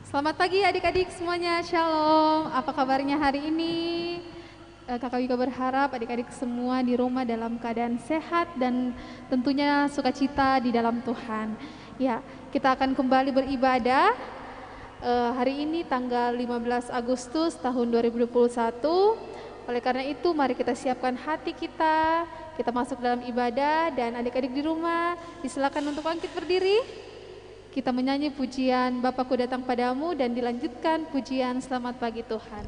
Selamat pagi adik-adik semuanya, Shalom. Apa kabarnya hari ini? Kakak Wika berharap adik-adik semua di rumah dalam keadaan sehat dan tentunya sukacita di dalam Tuhan. Ya, kita akan kembali beribadah hari ini tanggal 15 Agustus tahun 2021. Oleh karena itu mari kita siapkan hati kita masuk dalam ibadah, dan adik-adik di rumah disilakan untuk bangkit berdiri. Kita menyanyi pujian Bapakku datang padamu dan dilanjutkan pujian Selamat Pagi Tuhan.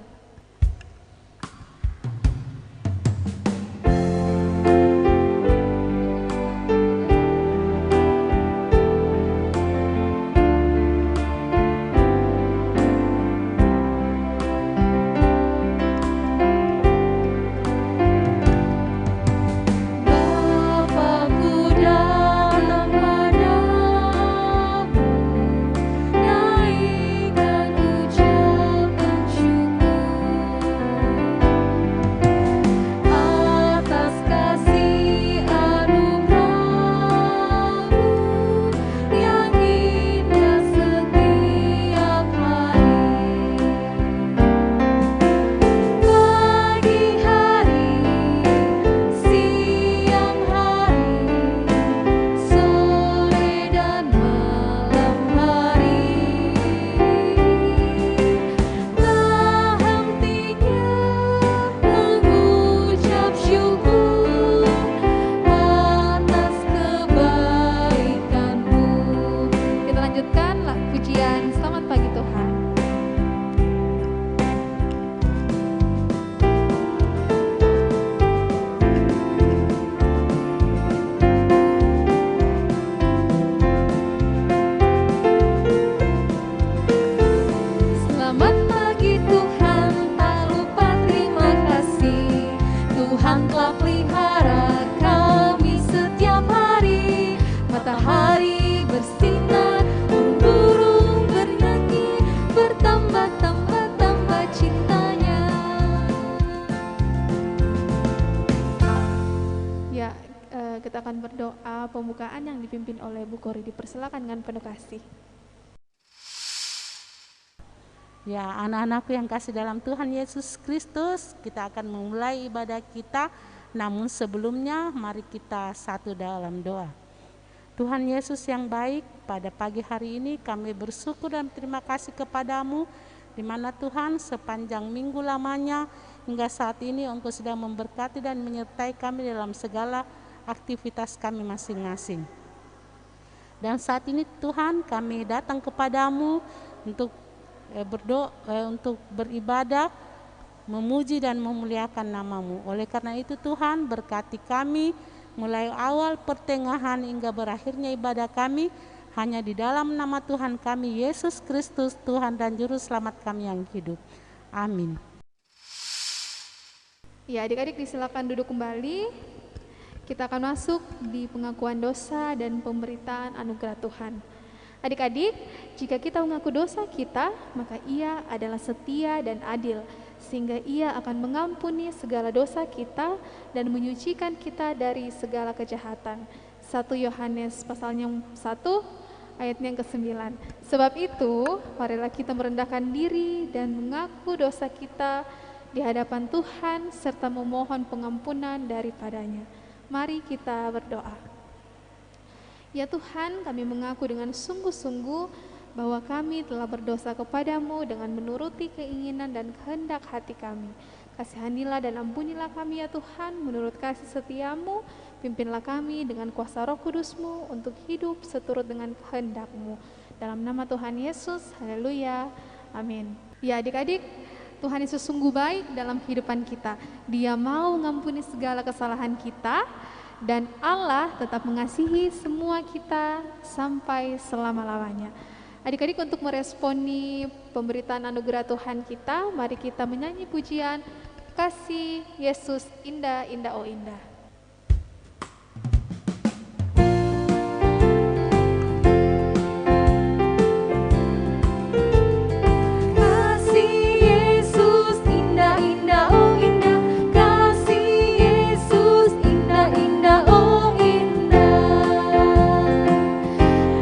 Kita akan berdoa pembukaan yang dipimpin oleh Bu Kori. Dipersilakan dengan penuh kasih. Ya, anak-anakku yang kasih dalam Tuhan Yesus Kristus, kita akan memulai ibadah kita. Namun sebelumnya mari kita satu dalam doa. Tuhan Yesus yang baik, pada pagi hari ini kami bersyukur dan terima kasih kepadamu, di mana Tuhan sepanjang minggu lamanya hingga saat ini Engkau sedang memberkati dan menyertai kami dalam segala aktivitas kami masing-masing. Dan saat ini Tuhan, kami datang kepadamu untuk berdoa, untuk beribadah, memuji dan memuliakan namamu. Oleh karena itu Tuhan, berkati kami mulai awal, pertengahan hingga berakhirnya ibadah kami, hanya di dalam nama Tuhan kami Yesus Kristus, Tuhan dan Juru Selamat kami yang hidup. Amin. Ya, adik-adik disilakan duduk kembali. Kita akan masuk di pengakuan dosa dan pemberitaan anugerah Tuhan. Adik-adik, jika kita mengaku dosa kita, maka Ia adalah setia dan adil, sehingga Ia akan mengampuni segala dosa kita dan menyucikan kita dari segala kejahatan. 1 Yohanes pasalnya 1 ayatnya yang ke-9. Sebab itu, marilah kita merendahkan diri dan mengaku dosa kita di hadapan Tuhan serta memohon pengampunan daripadanya. Mari kita berdoa. Ya Tuhan, kami mengaku dengan sungguh-sungguh bahwa kami telah berdosa kepadamu dengan menuruti keinginan dan kehendak hati kami. Kasihanilah dan ampunilah kami ya Tuhan, menurut kasih setiamu, pimpinlah kami dengan kuasa Roh Kudus-Mu untuk hidup seturut dengan kehendak-Mu. Dalam nama Tuhan Yesus, haleluya, amin. Ya adik-adik, Tuhan Yesus sungguh baik dalam kehidupan kita. Dia mau mengampuni segala kesalahan kita, dan Allah tetap mengasihi semua kita sampai selama-lamanya. Adik-adik, untuk meresponi pemberitaan anugerah Tuhan kita, mari kita menyanyi pujian Kasih Yesus Indah, Indah, Oh Indah.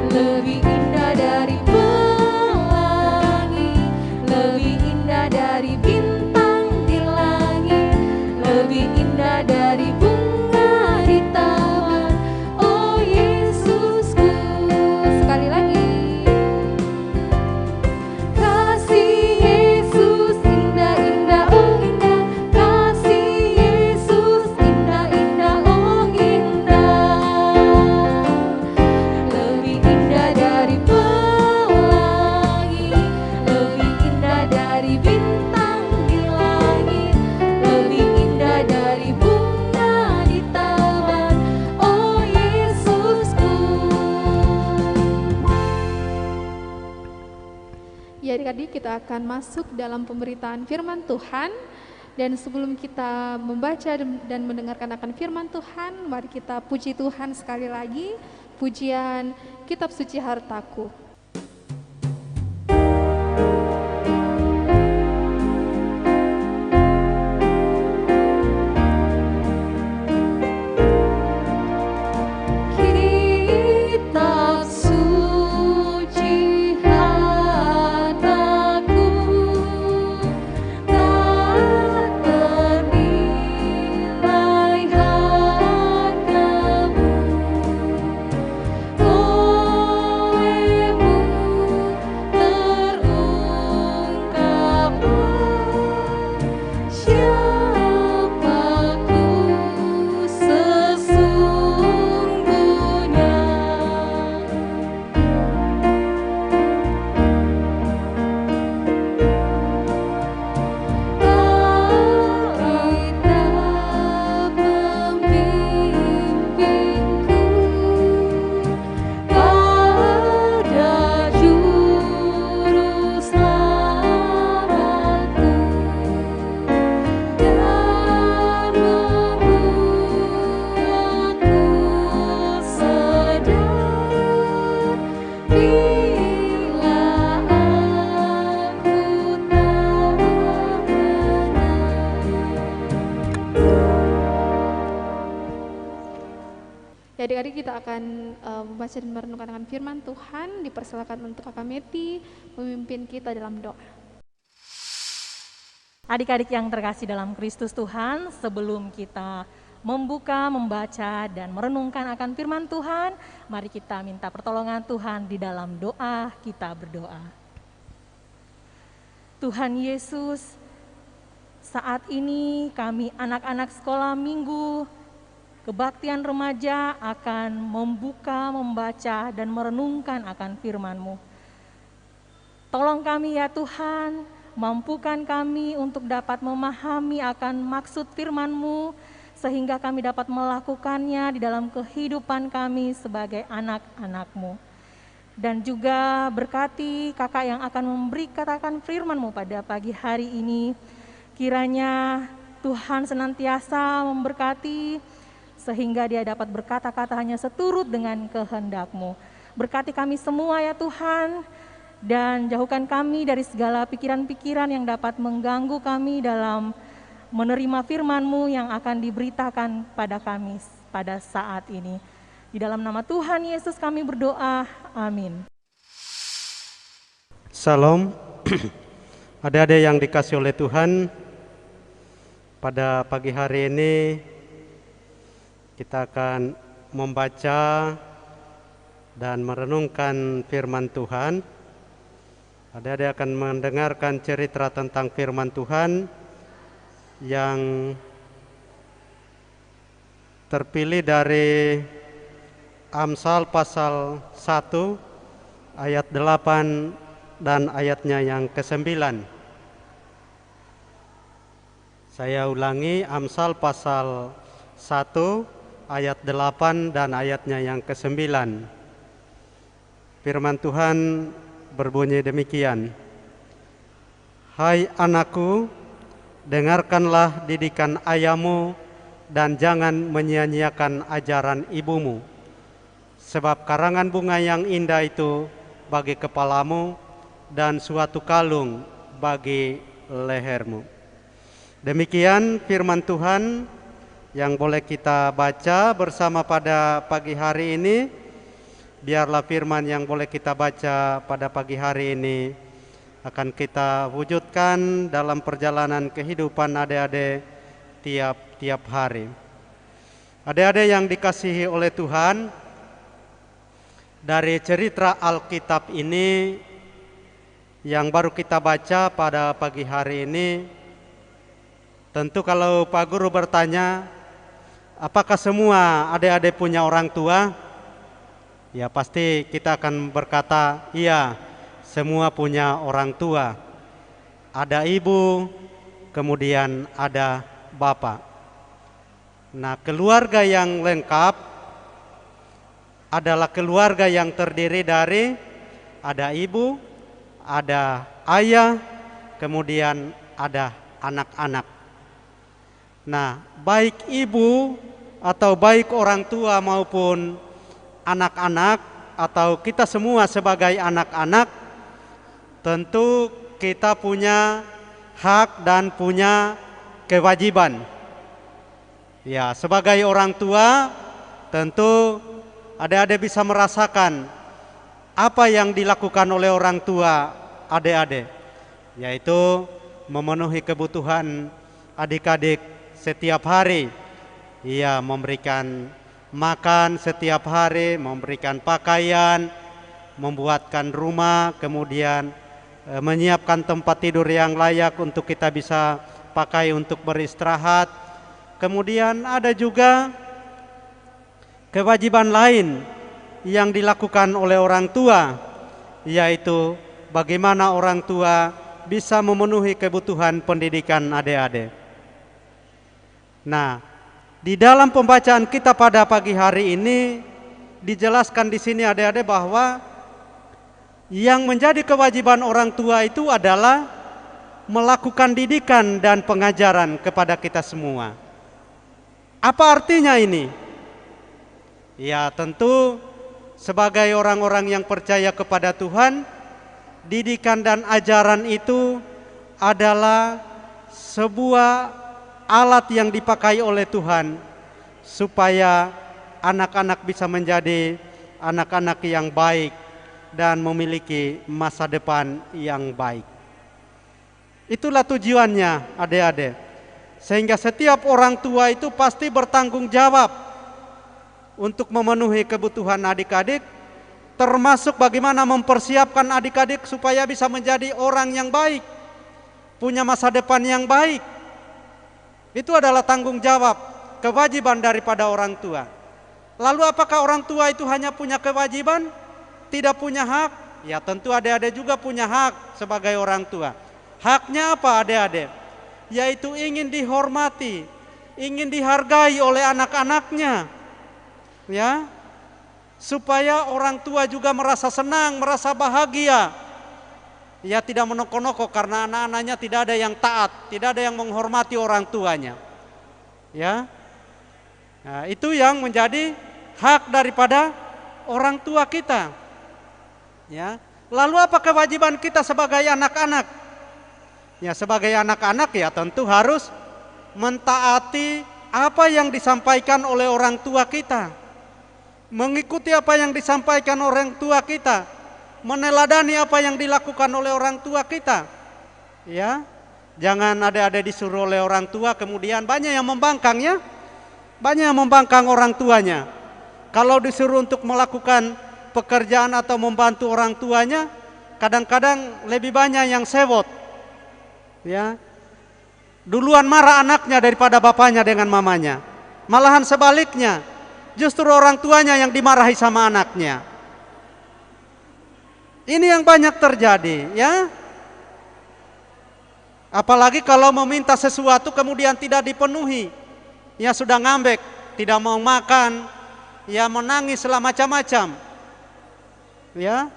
Lebih indah dari pelangi adik-adik kita akan masuk dalam pemberitaan firman Tuhan. Dan sebelum kita membaca dan mendengarkan akan firman Tuhan, mari kita puji Tuhan sekali lagi, pujian Kitab Suci Hartaku. Ya, adik-adik kita akan membaca dan merenungkan akan firman Tuhan. Dipersilakan untuk Kakak Meti memimpin kita dalam doa. Adik-adik yang terkasih dalam Kristus Tuhan, sebelum kita membuka, membaca, dan merenungkan akan firman Tuhan, mari kita minta pertolongan Tuhan di dalam doa. Kita berdoa. Tuhan Yesus, saat ini kami anak-anak sekolah minggu Kebaktian Remaja akan membuka, membaca, dan merenungkan akan firman-Mu. Tolong kami ya Tuhan, mampukan kami untuk dapat memahami akan maksud firman-Mu, sehingga kami dapat melakukannya di dalam kehidupan kami sebagai anak-anak-Mu. Dan juga berkati kakak yang akan memberi katakan firman-Mu pada pagi hari ini. Kiranya Tuhan senantiasa memberkati, sehingga dia dapat berkata-kata hanya seturut dengan kehendak-Mu. Berkati kami semua ya Tuhan, dan jauhkan kami dari segala pikiran-pikiran yang dapat mengganggu kami dalam menerima firman-Mu yang akan diberitakan pada kami pada saat ini. Di dalam nama Tuhan Yesus kami berdoa, amin. Salam, adik-adik yang dikasihi oleh Tuhan, pada pagi hari ini kita akan membaca dan merenungkan firman Tuhan. Adik-adik akan mendengarkan cerita tentang firman Tuhan yang terpilih dari Amsal pasal 1 ayat 8 dan ayatnya yang ke-9. Saya ulangi, Amsal pasal 1 ayat 8 dan ayatnya yang ke-9. Firman Tuhan berbunyi demikian. Hai anakku, dengarkanlah didikan ayahmu dan jangan menyia-nyiakan ajaran ibumu. Sebab karangan bunga yang indah itu bagi kepalamu dan suatu kalung bagi lehermu. Demikian firman Tuhan yang boleh kita baca bersama pada pagi hari ini. Biarlah firman yang boleh kita baca pada pagi hari ini akan kita wujudkan dalam perjalanan kehidupan adik-adik tiap hari. Adik-adik yang dikasihi oleh Tuhan, dari cerita Alkitab ini yang baru kita baca pada pagi hari ini, tentu kalau Pak Guru bertanya, apakah semua adik-adik punya orang tua? Ya pasti kita akan berkata, iya, semua punya orang tua. Ada ibu, kemudian ada bapak. Nah, keluarga yang lengkap adalah keluarga yang terdiri dari ada ibu, ada ayah, kemudian ada anak-anak. Nah, baik ibu atau baik orang tua maupun anak-anak atau kita semua sebagai anak-anak, tentu kita punya hak dan punya kewajiban. Ya, sebagai orang tua tentu adik-adik bisa merasakan apa yang dilakukan oleh orang tua adik-adik, yaitu memenuhi kebutuhan adik-adik setiap hari. Ia memberikan makan setiap hari, memberikan pakaian, membuatkan rumah, kemudian menyiapkan tempat tidur yang layak untuk kita bisa pakai untuk beristirahat. Kemudian ada juga kewajiban lain yang dilakukan oleh orang tua, yaitu bagaimana orang tua bisa memenuhi kebutuhan pendidikan adik-adik. Nah, di dalam pembacaan kita pada pagi hari ini dijelaskan di sini adik-adik bahwa yang menjadi kewajiban orang tua itu adalah melakukan didikan dan pengajaran kepada kita semua. Apa artinya ini? Ya, tentu sebagai orang-orang yang percaya kepada Tuhan, didikan dan ajaran itu adalah sebuah alat yang dipakai oleh Tuhan supaya anak-anak bisa menjadi anak-anak yang baik dan memiliki masa depan yang baik. Itulah tujuannya adik-adik. Sehingga setiap orang tua itu pasti bertanggung jawab untuk memenuhi kebutuhan adik-adik, termasuk bagaimana mempersiapkan adik-adik supaya bisa menjadi orang yang baik, punya masa depan yang baik. Itu adalah tanggung jawab, kewajiban daripada orang tua. Lalu apakah orang tua itu hanya punya kewajiban, tidak punya hak? Ya tentu adik-adik juga punya hak sebagai orang tua. Haknya apa adik-adik? Yaitu ingin dihormati, ingin dihargai oleh anak-anaknya. Ya, supaya orang tua juga merasa senang, merasa bahagia. Ya, tidak menoko-noko karena anak-anaknya tidak ada yang taat, tidak ada yang menghormati orang tuanya. Ya, nah, itu yang menjadi hak daripada orang tua kita. Ya, lalu apa kewajiban kita sebagai anak-anak? Ya, sebagai anak-anak ya tentu harus mentaati apa yang disampaikan oleh orang tua kita, mengikuti apa yang disampaikan orang tua kita, meneladani apa yang dilakukan oleh orang tua kita. Ya, jangan ada disuruh oleh orang tua kemudian banyak yang membangkang ya, banyak yang membangkang orang tuanya. Kalau disuruh untuk melakukan pekerjaan atau membantu orang tuanya, kadang-kadang lebih banyak yang sewot. Ya, duluan marah anaknya daripada bapaknya dengan mamanya. Malahan sebaliknya, justru orang tuanya yang dimarahi sama anaknya. Ini yang banyak terjadi, ya. Apalagi kalau meminta sesuatu kemudian tidak dipenuhi, ya sudah ngambek, tidak mau makan, ya menangis selama macam-macam. Ya.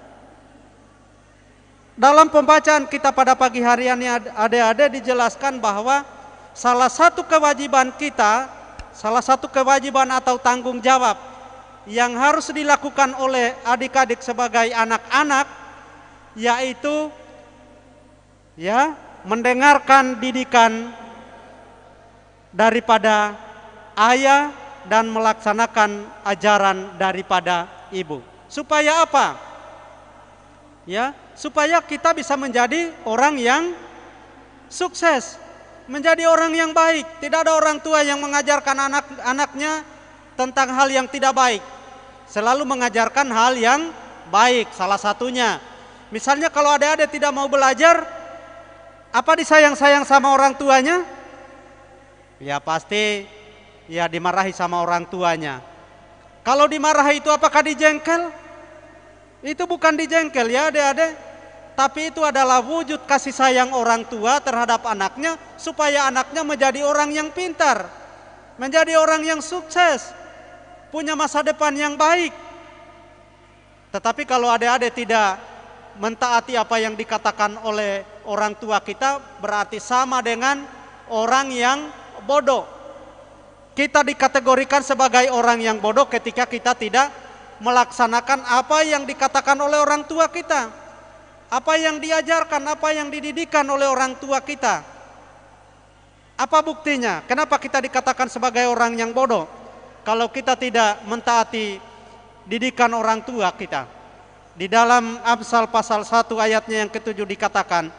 Dalam pembacaan kita pada pagi hari ini ada dijelaskan bahwa salah satu kewajiban kita, salah satu kewajiban atau tanggung jawab yang harus dilakukan oleh adik-adik sebagai anak-anak, yaitu ya mendengarkan didikan daripada ayah dan melaksanakan ajaran daripada ibu. Supaya apa? Ya, supaya kita bisa menjadi orang yang sukses, menjadi orang yang baik. Tidak ada orang tua yang mengajarkan anak-anaknya tentang hal yang tidak baik, selalu mengajarkan hal yang baik. Salah satunya, misalnya kalau adik-adik tidak mau belajar, apa disayang-sayang sama orang tuanya? Ya pasti ya dimarahi sama orang tuanya. Kalau dimarahi itu apakah dijengkel? Itu bukan dijengkel ya adik-adik, tapi itu adalah wujud kasih sayang orang tua terhadap anaknya supaya anaknya menjadi orang yang pintar, menjadi orang yang sukses, punya masa depan yang baik. Tetapi kalau adik-adik tidak mentaati apa yang dikatakan oleh orang tua kita berarti sama dengan orang yang bodoh. Kita dikategorikan sebagai orang yang bodoh ketika kita tidak melaksanakan apa yang dikatakan oleh orang tua kita, apa yang diajarkan, apa yang dididikan oleh orang tua kita. Apa buktinya? Kenapa kita dikatakan sebagai orang yang bodoh? Kalau kita tidak mentaati didikan orang tua kita. Di dalam Amsal pasal 1 ayatnya yang ke-7 dikatakan,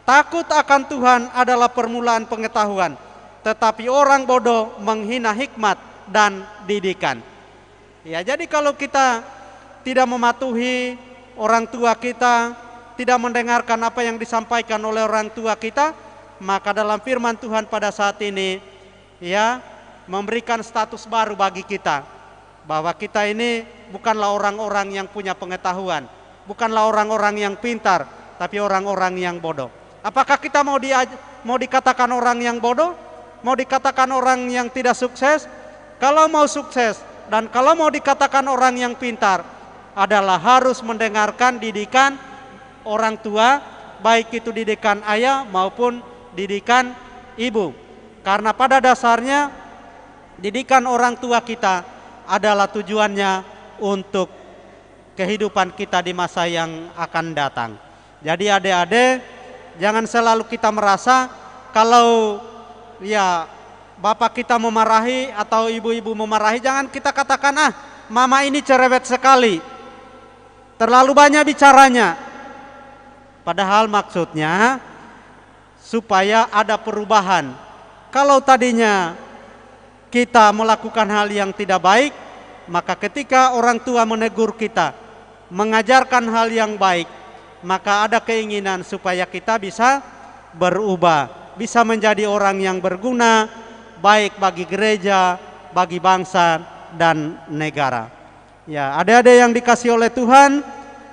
takut akan Tuhan adalah permulaan pengetahuan, tetapi orang bodoh menghina hikmat dan didikan. Ya, jadi kalau kita tidak mematuhi orang tua kita, tidak mendengarkan apa yang disampaikan oleh orang tua kita, maka dalam firman Tuhan pada saat ini ya memberikan status baru bagi kita, bahwa kita ini bukanlah orang-orang yang punya pengetahuan, bukanlah orang-orang yang pintar, tapi orang-orang yang bodoh. Apakah kita mau dikatakan orang yang bodoh? Mau dikatakan orang yang tidak sukses? Kalau mau sukses dan kalau mau dikatakan orang yang pintar, adalah harus mendengarkan didikan orang tua, baik itu didikan ayah maupun didikan ibu. Karena pada dasarnya didikan orang tua kita adalah tujuannya untuk kehidupan kita di masa yang akan datang. Jadi adik-adik, jangan selalu kita merasa kalau ya bapak kita memarahi atau ibu-ibu memarahi, jangan kita katakan, ah mama ini cerewet sekali, terlalu banyak bicaranya. Padahal maksudnya supaya ada perubahan. Kalau tadinya kita melakukan hal yang tidak baik, maka ketika orang tua menegur kita, mengajarkan hal yang baik, maka ada keinginan supaya kita bisa berubah, bisa menjadi orang yang berguna, baik bagi gereja, bagi bangsa dan negara. Ya, adik-adik yang dikasihi oleh Tuhan,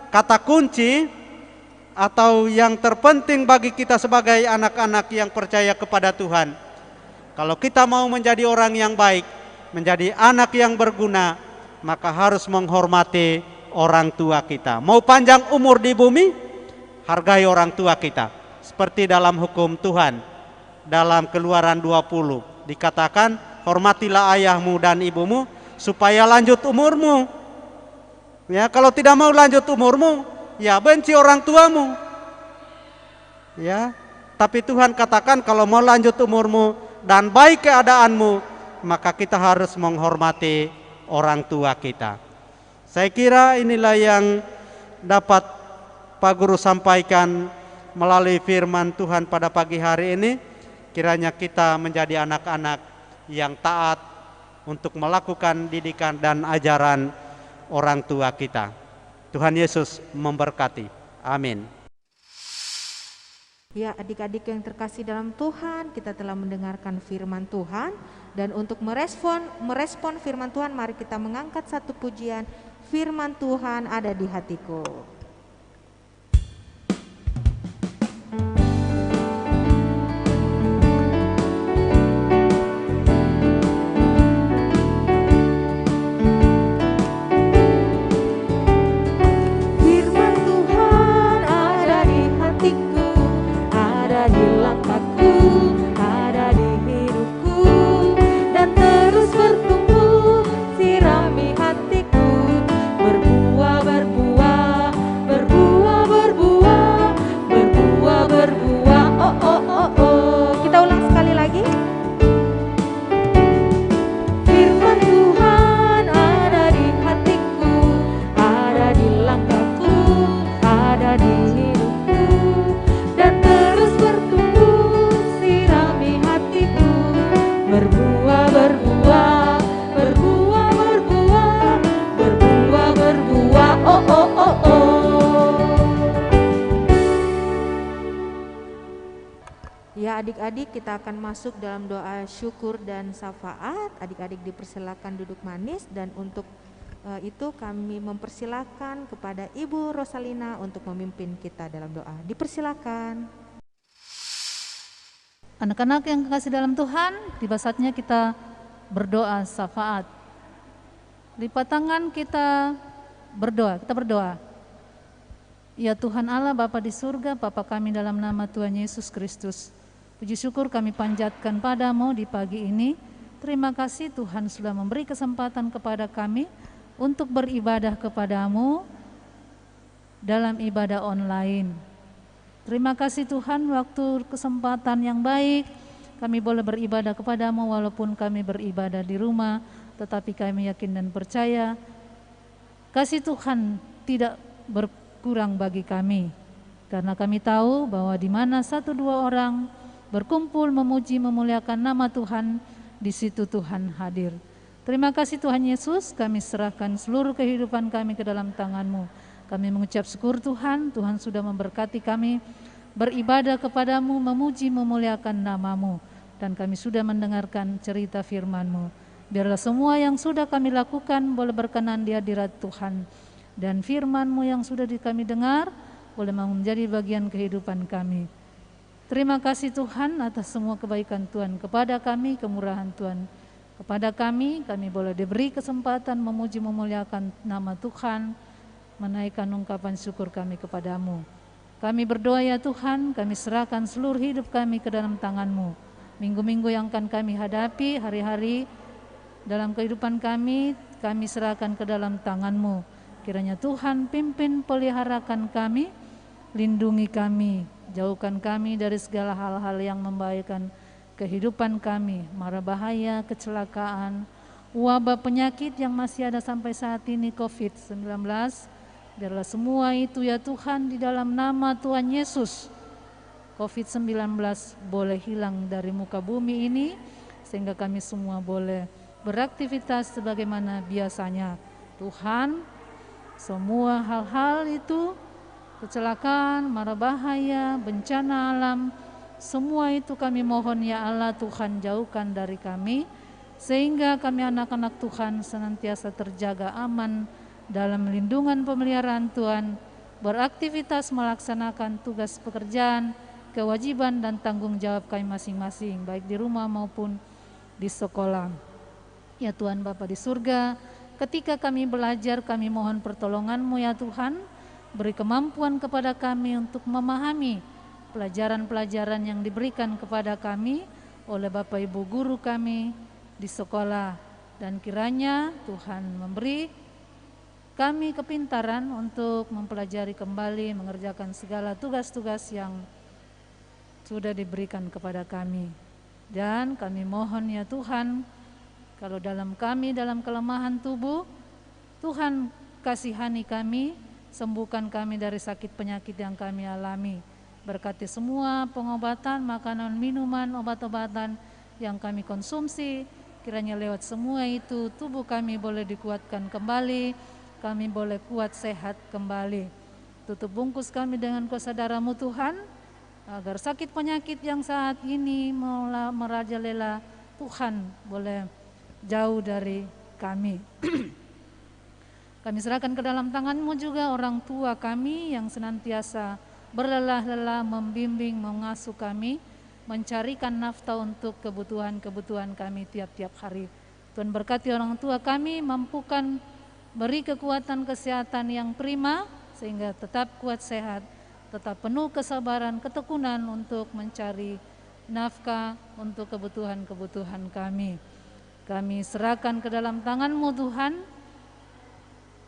kata kunci atau yang terpenting bagi kita sebagai anak-anak yang percaya kepada Tuhan, kalau kita mau menjadi orang yang baik, menjadi anak yang berguna, maka harus menghormati orang tua kita. Mau panjang umur di bumi, hargai orang tua kita. Seperti dalam hukum Tuhan, dalam Keluaran 20 dikatakan, hormatilah ayahmu dan ibumu supaya lanjut umurmu. Ya, kalau tidak mau lanjut umurmu, ya benci orang tuamu. Ya, tapi Tuhan katakan kalau mau lanjut umurmu dan baik keadaanmu, maka kita harus menghormati orang tua kita. Saya kira inilah yang dapat Pak Guru sampaikan melalui firman Tuhan pada pagi hari ini. Kiranya kita menjadi anak-anak yang taat untuk melakukan didikan dan ajaran orang tua kita. Tuhan Yesus memberkati. Amin. Ya, adik-adik yang terkasih dalam Tuhan, kita telah mendengarkan firman Tuhan, dan untuk merespon firman Tuhan, mari kita mengangkat satu pujian, firman Tuhan ada di hatiku. Adik-adik, kita akan masuk dalam doa syukur dan syafaat. Adik-adik dipersilakan duduk manis, dan untuk itu kami mempersilakan kepada Ibu Rosalina untuk memimpin kita dalam doa. Dipersilakan. Anak-anak yang kekasih dalam Tuhan, tiba saatnya kita berdoa syafaat. Lipat tangan, kita berdoa. Ya Tuhan Allah Bapa di surga, Bapa kami dalam nama Tuhan Yesus Kristus. Puji syukur kami panjatkan padamu di pagi ini. Terima kasih Tuhan sudah memberi kesempatan kepada kami untuk beribadah kepadamu dalam ibadah online. Terima kasih Tuhan, waktu kesempatan yang baik kami boleh beribadah kepadamu walaupun kami beribadah di rumah, tetapi kami yakin dan percaya kasih Tuhan tidak berkurang bagi kami, karena kami tahu bahwa di mana 1-2 orang berkumpul memuji memuliakan nama Tuhan, di situ Tuhan hadir. Terima kasih Tuhan Yesus, kami serahkan seluruh kehidupan kami ke dalam tangan-Mu. Kami mengucap syukur Tuhan, Tuhan sudah memberkati kami beribadah kepadamu, memuji memuliakan nama-Mu, dan kami sudah mendengarkan cerita firman-Mu. Biarlah semua yang sudah kami lakukan boleh berkenan di hadirat Tuhan, dan firman-Mu yang sudah kami dengar boleh menjadi bagian kehidupan kami. Terima kasih Tuhan atas semua kebaikan Tuhan kepada kami, kemurahan Tuhan kepada kami boleh diberi kesempatan memuji memuliakan nama Tuhan, menaikkan ungkapan syukur kami kepadamu. Kami berdoa ya Tuhan, kami serahkan seluruh hidup kami ke dalam tangan-Mu. Minggu-minggu yang akan kami hadapi, hari-hari dalam kehidupan kami serahkan ke dalam tangan-Mu. Kiranya Tuhan pimpin, peliharakan kami, lindungi kami, jauhkan kami dari segala hal-hal yang membahayakan kehidupan kami, mara bahaya, kecelakaan, wabah penyakit yang masih ada sampai saat ini, COVID-19. Biarlah semua itu ya Tuhan di dalam nama Tuhan Yesus, COVID-19 boleh hilang dari muka bumi ini, sehingga kami semua boleh beraktivitas sebagaimana biasanya. Tuhan, semua hal-hal itu, kecelakaan, mara bahaya, bencana alam, semua itu kami mohon ya Allah Tuhan jauhkan dari kami, sehingga kami anak-anak Tuhan senantiasa terjaga aman dalam lindungan pemeliharaan Tuhan, beraktivitas melaksanakan tugas pekerjaan, kewajiban dan tanggung jawab kami masing-masing, baik di rumah maupun di sekolah. Ya Tuhan Bapa di surga, ketika kami belajar kami mohon pertolongan-Mu ya Tuhan, beri kemampuan kepada kami untuk memahami pelajaran-pelajaran yang diberikan kepada kami oleh Bapak Ibu guru kami di sekolah, dan kiranya Tuhan memberi kami kepintaran untuk mempelajari kembali, mengerjakan segala tugas-tugas yang sudah diberikan kepada kami. Dan kami mohon ya Tuhan, kalau dalam kelemahan tubuh, Tuhan kasihani kami, sembuhkan kami dari sakit penyakit yang kami alami. Berkati semua pengobatan, makanan, minuman, obat-obatan yang kami konsumsi, kiranya lewat semua itu tubuh kami boleh dikuatkan kembali, kami boleh kuat sehat kembali. Tutup bungkus kami dengan kuasa darah-Mu Tuhan, agar sakit penyakit yang saat ini merajalela Tuhan boleh jauh dari kami. Kami serahkan ke dalam tangan-Mu juga orang tua kami yang senantiasa berlelah-lelah membimbing, mengasuh kami, mencarikan nafkah untuk kebutuhan-kebutuhan kami tiap-tiap hari. Tuhan berkati orang tua kami, mampukan beri kekuatan kesehatan yang prima, sehingga tetap kuat sehat, tetap penuh kesabaran, ketekunan untuk mencari nafkah untuk kebutuhan-kebutuhan kami. Kami serahkan ke dalam tangan-Mu Tuhan.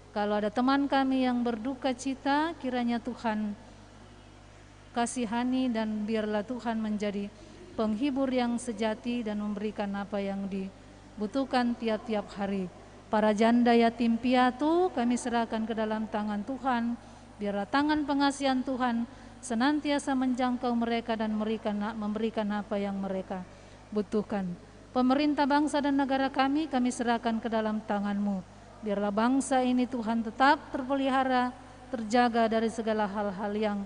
Kalau ada teman kami yang berduka cita, kiranya Tuhan kasihani, dan biarlah Tuhan menjadi penghibur yang sejati dan memberikan apa yang dibutuhkan tiap-tiap hari. Para janda yatim piatu kami serahkan ke dalam tangan Tuhan. Biarlah tangan pengasihan Tuhan senantiasa menjangkau mereka dan memberikan apa yang mereka butuhkan. Pemerintah bangsa dan negara kami serahkan ke dalam tangan-Mu. Biarlah bangsa ini Tuhan tetap terpelihara, terjaga dari segala hal-hal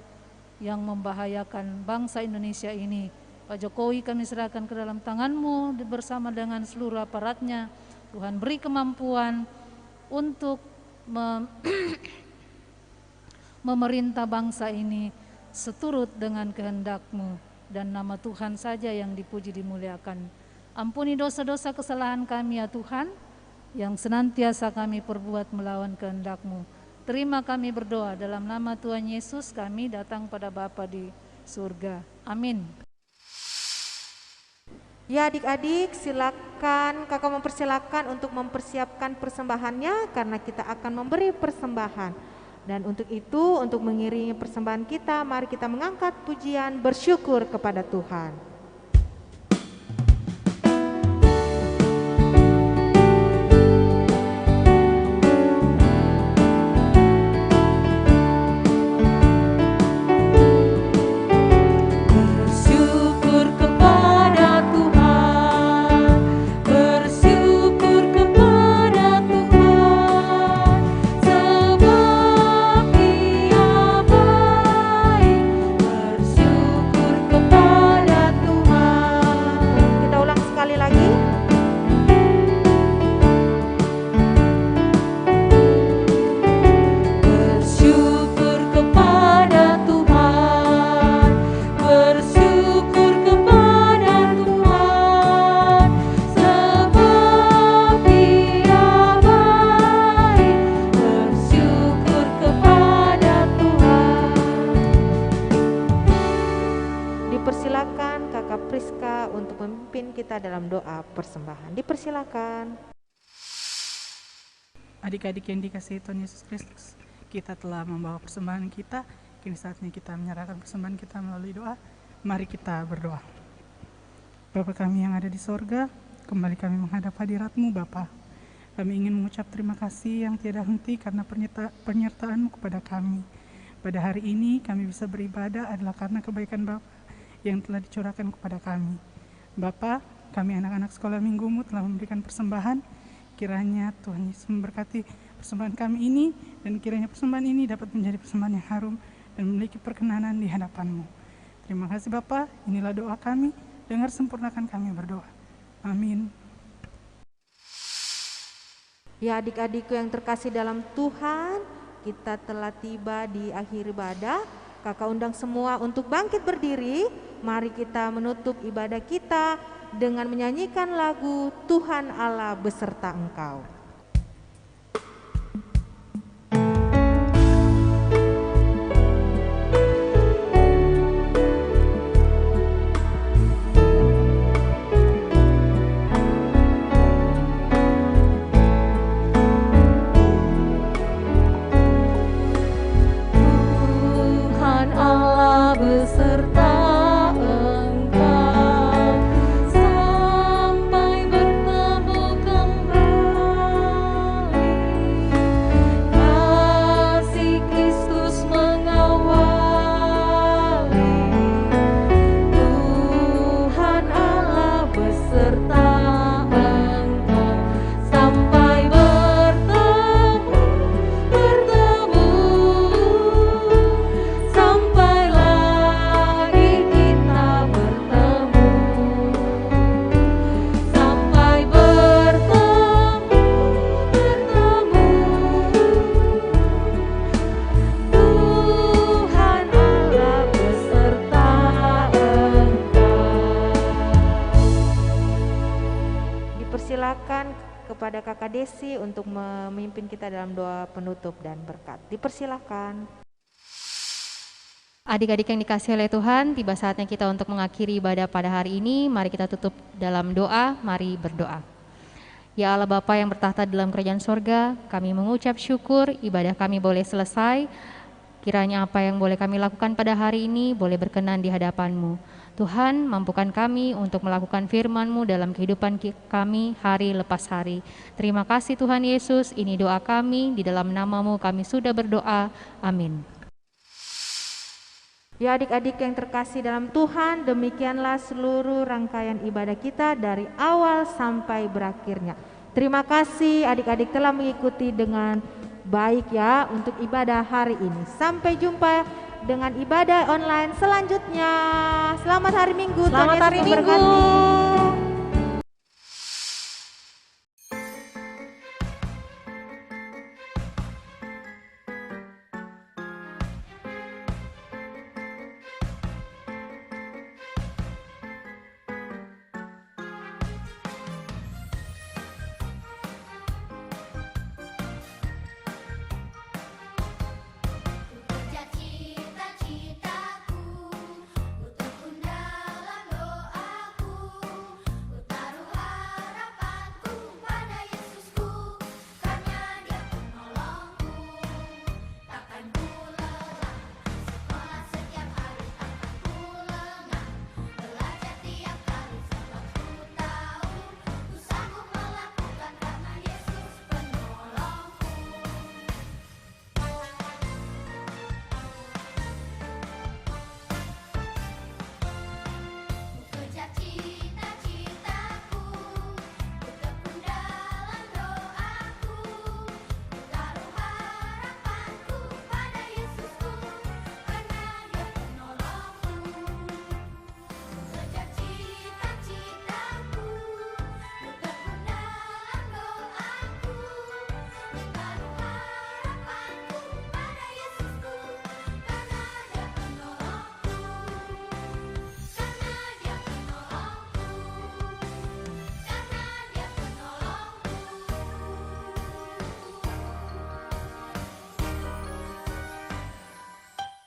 yang membahayakan bangsa Indonesia ini. Pak Jokowi kami serahkan ke dalam tangan-Mu bersama dengan seluruh aparatnya. Tuhan beri kemampuan untuk memerintah bangsa ini seturut dengan kehendak-Mu, dan nama Tuhan saja yang dipuji dimuliakan. Ampuni dosa-dosa kesalahan kami ya Tuhan, yang senantiasa kami perbuat melawan kehendak-Mu. Terima kami berdoa dalam nama Tuhan Yesus, kami datang pada Bapa di surga. Amin. Ya adik-adik, silakan kakak mempersilakan untuk mempersiapkan persembahannya karena kita akan memberi persembahan. Dan untuk itu, untuk mengiringi persembahan kita, mari kita mengangkat pujian bersyukur kepada Tuhan. Dipersilakan Kakak Priska untuk memimpin kita dalam doa persembahan. Dipersilakan. Adik-adik yang dikasihi Tuhan Yesus Kristus, kita telah membawa persembahan kita. Kini saatnya kita menyerahkan persembahan kita melalui doa. Mari kita berdoa. Bapa kami yang ada di sorga, kembali kami menghadap hadirat-Mu Bapa. Kami ingin mengucap terima kasih yang tiada henti karena penyertaan-Mu kepada kami. Pada hari ini kami bisa beribadah adalah karena kebaikan Bapa yang telah dicurahkan kepada kami. Bapa, kami anak-anak sekolah minggu-Mu telah memberikan persembahan. Kiranya Tuhan Yesus memberkati persembahan kami ini, dan kiranya persembahan ini dapat menjadi persembahan yang harum dan memiliki perkenanan di hadapan-Mu. Terima kasih Bapa, inilah doa kami, dengar sempurnakan kami berdoa. Amin. Ya adik-adikku yang terkasih dalam Tuhan, kita telah tiba di akhir ibadah. Kakak undang semua untuk bangkit berdiri. Mari kita menutup ibadah kita dengan menyanyikan lagu Tuhan Allah beserta Engkau. Tuhan Allah beserta Engkau sampai bertemu kembali. Kasih Kristus mengawali. Tuhan Allah beserta Engkau sampai bertemu sampai lagi kita bertemu, sampai bertemu. Tuhan Allah beserta Engkau. Dipersilakan kepada Kakak Desi untuk memimpin kita dalam doa penutup dan berkat. Dipersilakan. Adik-adik yang dikasihi oleh Tuhan, tiba saatnya kita untuk mengakhiri ibadah pada hari ini. Mari kita tutup dalam doa, mari berdoa. Ya Allah Bapa yang bertahta dalam kerajaan sorga, kami mengucap syukur ibadah kami boleh selesai. Kiranya apa yang boleh kami lakukan pada hari ini boleh berkenan di hadapan-Mu. Tuhan, mampukan kami untuk melakukan firman-Mu dalam kehidupan kami hari lepas hari. Terima kasih Tuhan Yesus, ini doa kami, di dalam nama-Mu kami sudah berdoa. Amin. Ya adik-adik yang terkasih dalam Tuhan, demikianlah seluruh rangkaian ibadah kita dari awal sampai berakhirnya. Terima kasih adik-adik telah mengikuti dengan baik ya untuk ibadah hari ini. Sampai jumpa dengan ibadah online selanjutnya. Selamat hari Minggu. Selamat Tuhan hari Yesus memberkati. Minggu.